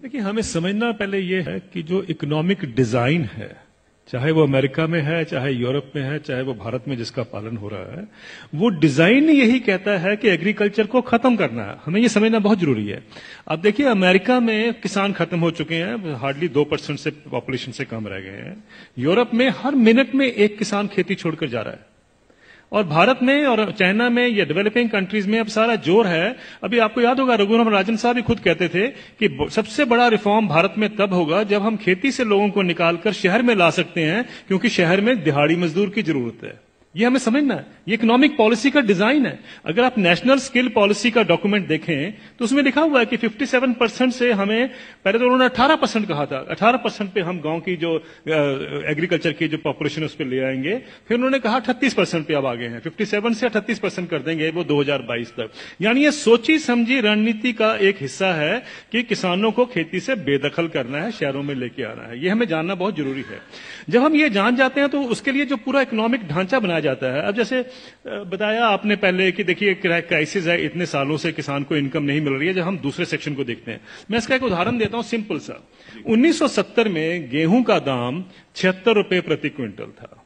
देखिए, हमें समझना पहले ये है कि जो इकोनॉमिक डिजाइन है, चाहे वो अमेरिका में है, चाहे यूरोप में है, चाहे वो भारत में जिसका पालन हो रहा है, वो डिजाइन यही कहता है कि एग्रीकल्चर को खत्म करना है। हमें ये समझना बहुत जरूरी है। अब देखिए, अमेरिका में किसान खत्म हो चुके हैं, हार्डली 2% से पॉपुलेशन से कम रह गए हैं। यूरोप में हर मिनट में एक किसान खेती छोड़कर जा रहा है। और भारत में और चाइना में या डेवलपिंग कंट्रीज में अब सारा जोर है। अभी आपको याद होगा, रघुराम राजन साहब भी खुद कहते थे कि सबसे बड़ा रिफॉर्म भारत में तब होगा जब हम खेती से लोगों को निकालकर शहर में ला सकते हैं, क्योंकि शहर में दिहाड़ी मजदूर की जरूरत है। ये हमें समझना है, ये इकोनॉमिक पॉलिसी का डिजाइन है। अगर आप नेशनल स्किल पॉलिसी का डॉक्यूमेंट देखें तो उसमें लिखा हुआ है कि 57% से हमें, पहले तो उन्होंने 18% कहा था, 18% पे हम गांव की जो एग्रीकल्चर की जो पॉपुलेशन उस पर ले आएंगे। फिर उन्होंने कहा 38% पे अब आ गए हैं, 57 से 38% कर देंगे वो 2022 तक। यानी ये सोची समझी रणनीति का एक हिस्सा है कि किसानों को खेती से बेदखल करना है, शहरों में लेके आना है। ये हमें जानना बहुत जरूरी है। जब हम ये जान जाते हैं तो उसके लिए जो पूरा इकोनॉमिक ढांचा बनाया जाता है। अब जैसे बताया आपने पहले कि देखिए क्राइसिस है, इतने सालों से किसान को इनकम नहीं मिल रही है। जब हम दूसरे सेक्शन को देखते हैं, मैं इसका एक उदाहरण देता हूं सिंपल सा। 1970 में गेहूं का दाम 76 रुपए प्रति क्विंटल था,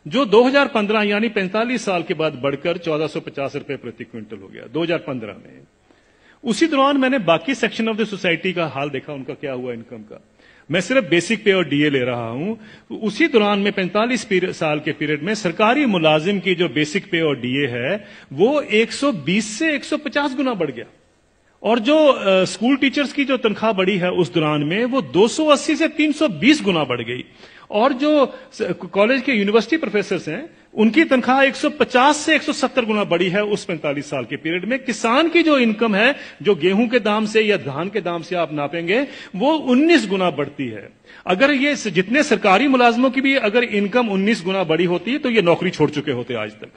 जो 2015 यानी 45 साल के बाद बढ़कर 1450 रुपए प्रति क्विंटल हो गया 2015 में। उसी दौरान मैंने बाकी सेक्शन ऑफ द सोसाइटी का हाल देखा, उनका क्या हुआ इनकम का। मैं सिर्फ बेसिक पे और डीए ले रहा हूं। उसी दौरान में 45 साल के पीरियड में सरकारी मुलाजिम की जो बेसिक पे और डीए है वो 120 से 150 गुना बढ़ गया। और जो स्कूल टीचर्स की जो तनख्वाह बढ़ी है उस दौरान में वो 280 से 320 गुना बढ़ गई। और जो कॉलेज के यूनिवर्सिटी प्रोफेसर्स हैं उनकी तनख्वाह 150 से 170 गुना बढ़ी है उस 45 साल के पीरियड में। किसान की जो इनकम है, जो गेहूं के दाम से या धान के दाम से आप नापेंगे, वो 19 गुना बढ़ती है। अगर ये जितने सरकारी मुलाजमों की भी अगर इनकम 19 गुना बढ़ी होती तो ये नौकरी छोड़ चुके होते आज तक।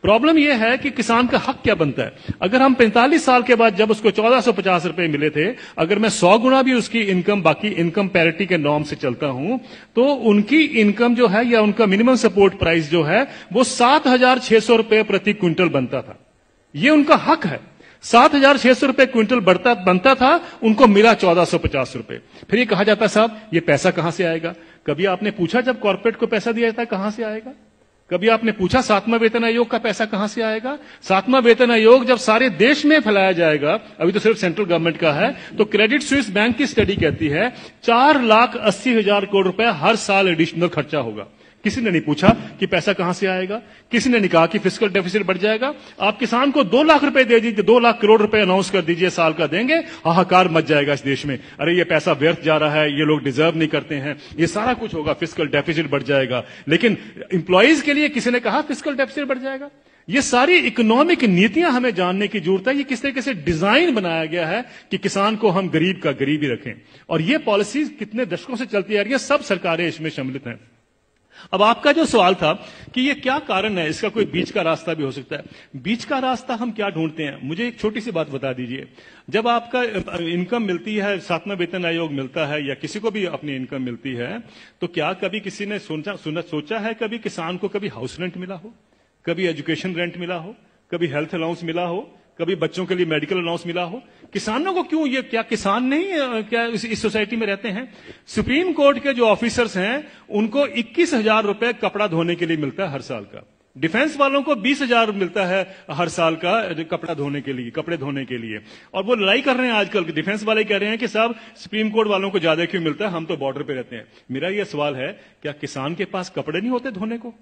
प्रॉब्लम यह है कि किसान का हक क्या बनता है। अगर हम 45 साल के बाद जब उसको 1450 रुपए मिले थे, अगर मैं 100 गुना भी उसकी इनकम बाकी इनकम पैरिटी के नॉर्म से चलता हूं, तो उनकी इनकम जो है या उनका मिनिमम सपोर्ट प्राइस जो है वो 7600 रुपए प्रति क्विंटल बनता था। ये उनका हक है। 7600 रुपए क्विंटल बनता था, उनको मिला 1450 रुपए। फिर ये कहा जाता साहब ये पैसा कहां से आएगा। कभी आपने पूछा जब कॉर्पोरेट को पैसा दिया जाता है कहां से आएगा? कभी आपने पूछा 7वां वेतन आयोग का पैसा कहां से आएगा? 7वां वेतन आयोग जब सारे देश में फैलाया जाएगा, अभी तो सिर्फ सेंट्रल गवर्नमेंट का है, तो क्रेडिट स्विस बैंक की स्टडी कहती है 4,80,000 करोड़ रुपए हर साल एडिशनल खर्चा होगा। किसी ने नहीं पूछा कि पैसा कहां से आएगा। किसी ने नहीं कहा कि फिस्कल डेफिसिट बढ़ जाएगा। आप किसान को 2 लाख रुपए दे दीजिए, 2 लाख करोड़ रुपए अनाउंस कर दीजिए साल का देंगे, हाहाकार मच जाएगा इस देश में। अरे ये पैसा व्यर्थ जा रहा है, ये लोग डिजर्व नहीं करते हैं, ये सारा कुछ होगा, फिस्कल डेफिसिट बढ़ जाएगा। लेकिन इंप्लॉइज के लिए किसी ने कहा फिस्कल डेफिसिट बढ़ जाएगा। ये सारी इकोनॉमिक नीतियां हमें जानने की जरूरत है। ये किस तरीके से डिजाइन बनाया गया है कि किसान को हम गरीब का गरीब ही रखें। और ये पॉलिसीज कितने दशकों से चलती आ रही है, सब सरकारें इसमें सम्मिलित हैं। अब आपका जो सवाल था कि ये क्या कारण है, इसका कोई बीच का रास्ता भी हो सकता है। बीच का रास्ता हम क्या ढूंढते हैं, मुझे एक छोटी सी बात बता दीजिए। जब आपका इनकम मिलती है, 7वां वेतन आयोग मिलता है या किसी को भी अपनी इनकम मिलती है, तो क्या कभी किसी ने सोचा है कभी किसान को कभी हाउस रेंट मिला हो, कभी एजुकेशन रेंट मिला हो, कभी हेल्थ अलाउंस मिला हो, कभी बच्चों के लिए मेडिकल अलाउंस मिला हो? किसानों को क्यों, ये क्या किसान नहीं क्या इस सोसाइटी में रहते हैं? सुप्रीम कोर्ट के जो ऑफिसर्स हैं उनको 21,000 रुपए कपड़ा धोने के लिए मिलता है हर साल का। डिफेंस वालों को 20,000 मिलता है हर साल का कपड़ा धोने के लिए, कपड़े धोने के लिए। और वो लड़ाई कर रहे हैं आजकल, डिफेंस वाले कह रहे हैं कि साहब सुप्रीम कोर्ट वालों को ज्यादा क्यों मिलता है, हम तो बॉर्डर पे रहते हैं। मेरा यह सवाल है, क्या किसान के पास कपड़े नहीं होते धोने को?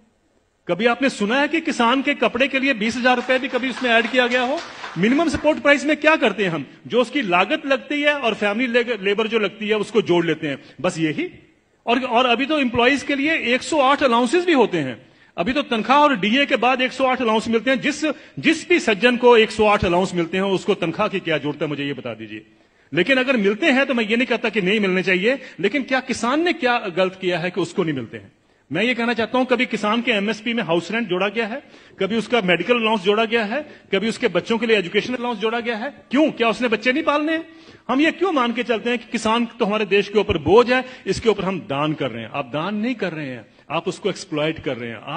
कभी आपने सुना है कि किसान के कपड़े के लिए 20,000 रुपए भी कभी उसमें ऐड किया गया हो? मिनिमम सपोर्ट प्राइस में क्या करते हैं हम, जो उसकी लागत लगती है और फैमिली लेबर जो लगती है उसको जोड़ लेते हैं, बस यही। और अभी तो एम्प्लॉइज के लिए 108 अलाउंसेस भी होते हैं। अभी तो तनख्वाह और डीए के बाद 108 अलाउंस मिलते हैं। जिस भी सज्जन को 108 अलाउंस मिलते हैं उसको तनख्वाह की क्या जरूरत है, मुझे ये बता दीजिए। लेकिन अगर मिलते हैं तो मैं ये नहीं कहता कि नहीं मिलने चाहिए, लेकिन क्या किसान ने क्या गलत किया है कि उसको नहीं मिलते हैं? मैं ये कहना चाहता हूं, कभी किसान के एमएसपी में हाउस रेंट जोड़ा गया है, कभी उसका मेडिकल अलाउंस जोड़ा गया है, कभी उसके बच्चों के लिए एजुकेशन अलाउंस जोड़ा गया है? क्यों? क्या उसने बच्चे नहीं पालने हैं? हम ये क्यों मान के चलते हैं कि किसान तो हमारे देश के ऊपर बोझ है, इसके ऊपर हम दान कर रहे हैं? आप दान नहीं कर रहे हैं, आप उसको एक्सप्लॉइट कर रहे हैं।